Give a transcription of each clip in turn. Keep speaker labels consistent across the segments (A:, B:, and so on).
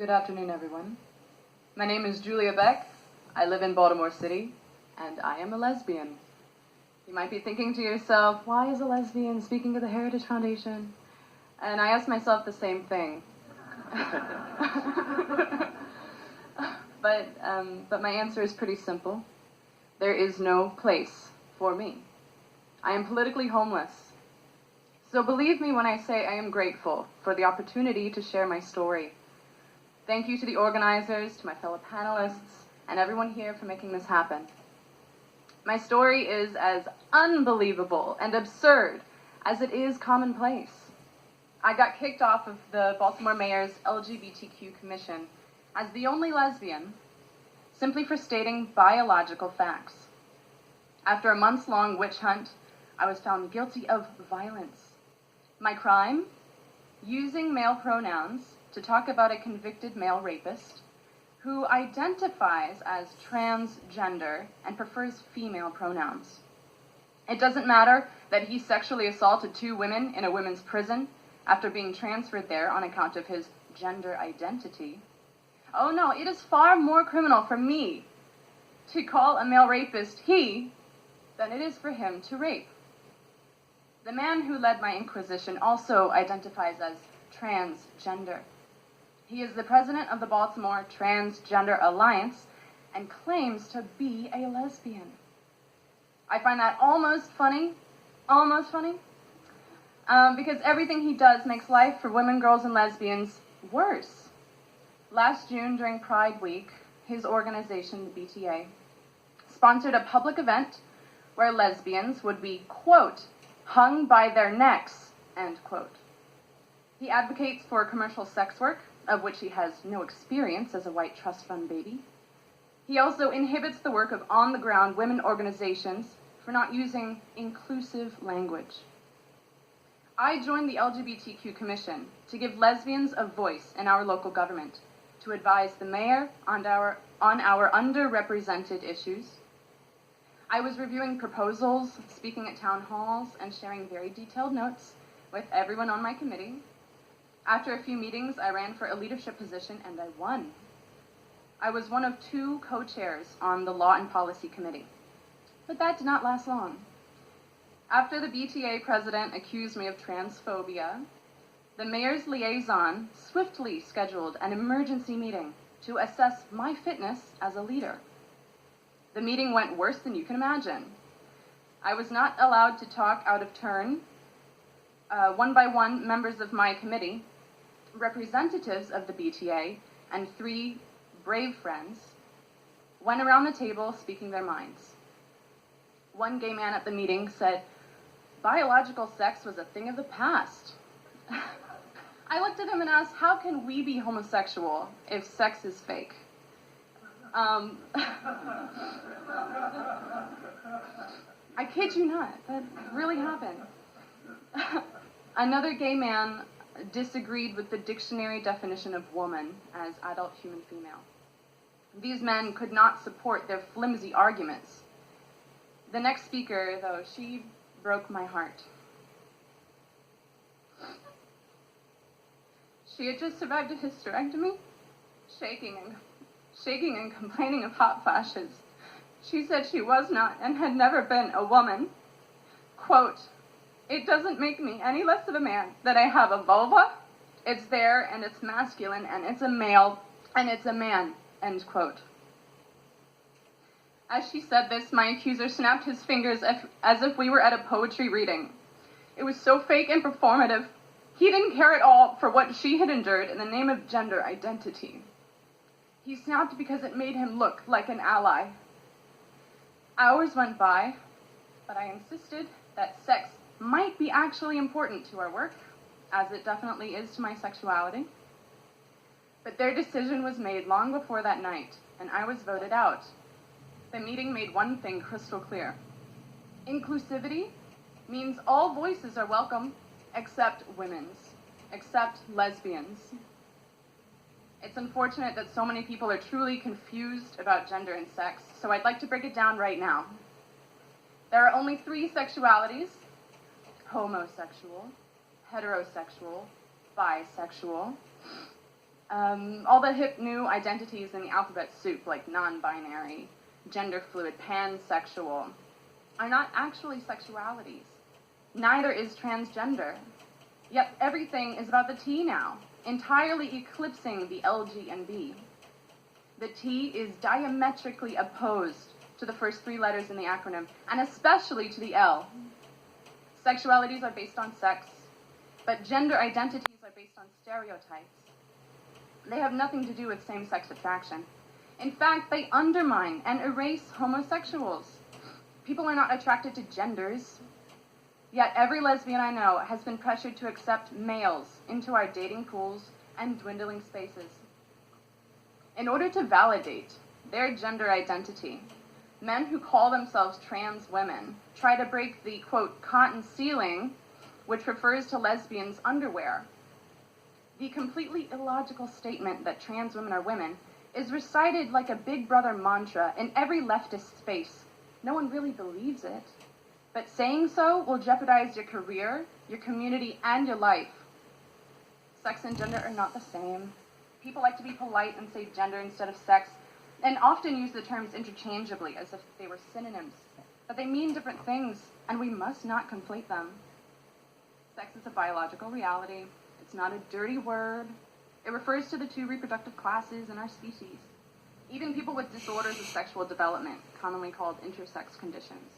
A: Good afternoon, everyone. My name is Julia Beck. I live in Baltimore City, and I am a lesbian. You might be thinking to yourself, why is a lesbian speaking to the Heritage Foundation? And I ask myself the same thing. But my answer is pretty simple. There is no place for me. I am politically homeless. So believe me when I say I am grateful for the opportunity to share my story. Thank you to the organizers, to my fellow panelists, and everyone here for making this happen. My story is as unbelievable and absurd as it is commonplace. I got kicked off of the Baltimore Mayor's LGBTQ Commission as the only lesbian, simply for stating biological facts. After a months-long witch hunt, I was found guilty of violence. My crime? Using male pronouns to talk about a convicted male rapist who identifies as transgender and prefers female pronouns. It doesn't matter that he sexually assaulted 2 women in a women's prison after being transferred there on account of his gender identity. Oh no, it is far more criminal for me to call a male rapist he than it is for him to rape. The man who led my inquisition also identifies as transgender. He is the president of the Baltimore Transgender Alliance and claims to be a lesbian. I find that almost funny, because everything he does makes life for women, girls, and lesbians worse. Last June, during Pride Week, his organization, the BTA, sponsored a public event where lesbians would be, quote, hung by their necks, end quote. He advocates for commercial sex work, of which he has no experience as a white trust fund baby. He also inhibits the work of on-the-ground women organizations for not using inclusive language. I joined the LGBTQ Commission to give lesbians a voice in our local government, to advise the mayor on our underrepresented issues. I was reviewing proposals, speaking at town halls, and sharing very detailed notes with everyone on my committee. After a few meetings, I ran for a leadership position, and I won. I was one of 2 co-chairs on the Law and Policy Committee. But that did not last long. After the BTA president accused me of transphobia, the mayor's liaison swiftly scheduled an emergency meeting to assess my fitness as a leader. The meeting went worse than you can imagine. I was not allowed to talk out of turn. One by one, members of my committee, representatives of the BTA, and 3 brave friends went around the table speaking their minds. One gay man at the meeting said, biological sex was a thing of the past. I looked at him and asked, how can we be homosexual if sex is fake? I kid you not, that really happened. Another gay man disagreed with the dictionary definition of woman as adult human female. These men could not support their flimsy arguments. The next speaker, though, she broke my heart. She had just survived a hysterectomy, shaking and complaining of hot flashes. She said she was not and had never been a woman. Quote, it doesn't make me any less of a man that I have a vulva. It's there and it's masculine and it's a male and it's a man, end quote. As she said this, my accuser snapped his fingers as if we were at a poetry reading. It was so fake and performative. He didn't care at all for what she had endured in the name of gender identity. He snapped because it made him look like an ally. Hours went by, but I insisted that sex might be actually important to our work, as it definitely is to my sexuality. But their decision was made long before that night, and I was voted out. The meeting made one thing crystal clear. Inclusivity means all voices are welcome, except women's, except lesbians. It's unfortunate that so many people are truly confused about gender and sex, so I'd like to break it down right now. There are only 3 sexualities: homosexual, heterosexual, bisexual. All the hip new identities in the alphabet soup, like non-binary, gender fluid, pansexual, are not actually sexualities. Neither is transgender. Yet everything is about the T now, entirely eclipsing the L, G, and B. The T is diametrically opposed to the first three letters in the acronym, and especially to the L. Sexualities are based on sex, but gender identities are based on stereotypes. They have nothing to do with same-sex attraction. In fact, they undermine and erase homosexuals. People are not attracted to genders. Yet every lesbian I know has been pressured to accept males into our dating pools and dwindling spaces. In order to validate their gender identity, men who call themselves trans women try to break the, quote, cotton ceiling, which refers to lesbians' underwear. The completely illogical statement that trans women are women is recited like a Big Brother mantra in every leftist space. No one really believes it. But saying so will jeopardize your career, your community, and your life. Sex and gender are not the same. People like to be polite and say gender instead of sex, and often use the terms interchangeably as if they were synonyms. But they mean different things, and we must not conflate them. Sex is a biological reality. It's not a dirty word. It refers to the two reproductive classes in our species. Even people with disorders of sexual development, commonly called intersex conditions,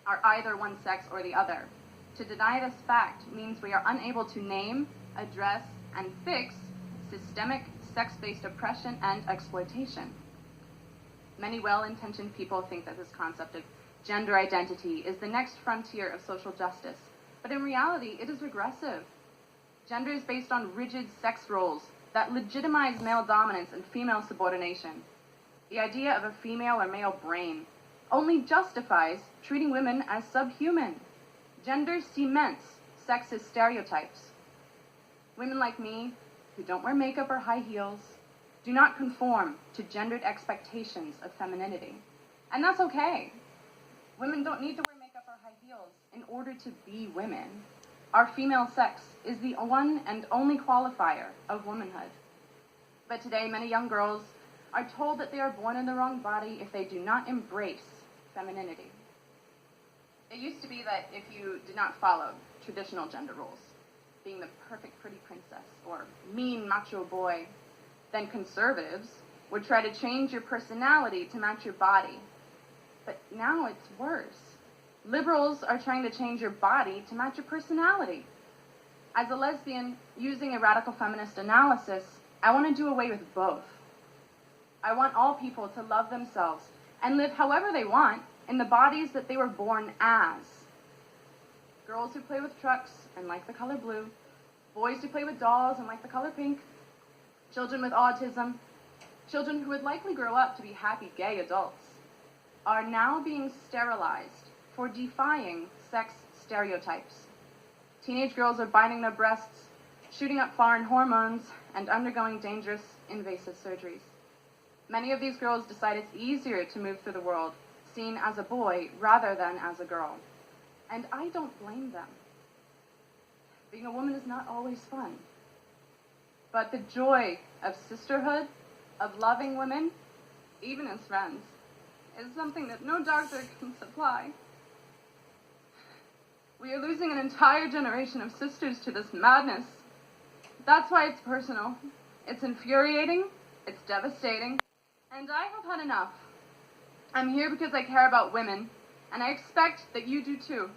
A: are either one sex or the other. To deny this fact means we are unable to name, address, and fix systemic sex-based oppression and exploitation. Many well-intentioned people think that this concept of gender identity is the next frontier of social justice, but in reality, it is regressive. Gender is based on rigid sex roles that legitimize male dominance and female subordination. The idea of a female or male brain only justifies treating women as subhuman. Gender cements sexist stereotypes. Women like me, who don't wear makeup or high heels, do not conform to gendered expectations of femininity. And that's okay. Women don't need to wear makeup or high heels in order to be women. Our female sex is the one and only qualifier of womanhood. But today, many young girls are told that they are born in the wrong body if they do not embrace femininity. It used to be that if you did not follow traditional gender roles, being the perfect pretty princess or mean macho boy, then conservatives would try to change your personality to match your body. But now it's worse. Liberals are trying to change your body to match your personality. As a lesbian, using a radical feminist analysis, I want to do away with both. I want all people to love themselves and live however they want in the bodies that they were born as. Girls who play with trucks and like the color blue, boys who play with dolls and like the color pink, children with autism, children who would likely grow up to be happy gay adults, are now being sterilized for defying sex stereotypes. Teenage girls are biting their breasts, shooting up foreign hormones, and undergoing dangerous, invasive surgeries. Many of these girls decide it's easier to move through the world, seen as a boy rather than as a girl. And I don't blame them. Being a woman is not always fun. But the joy of sisterhood, of loving women, even as friends, is something that no doctor can supply. We are losing an entire generation of sisters to this madness. That's why it's personal. It's infuriating, it's devastating, and I have had enough. I'm here because I care about women, and I expect that you do too.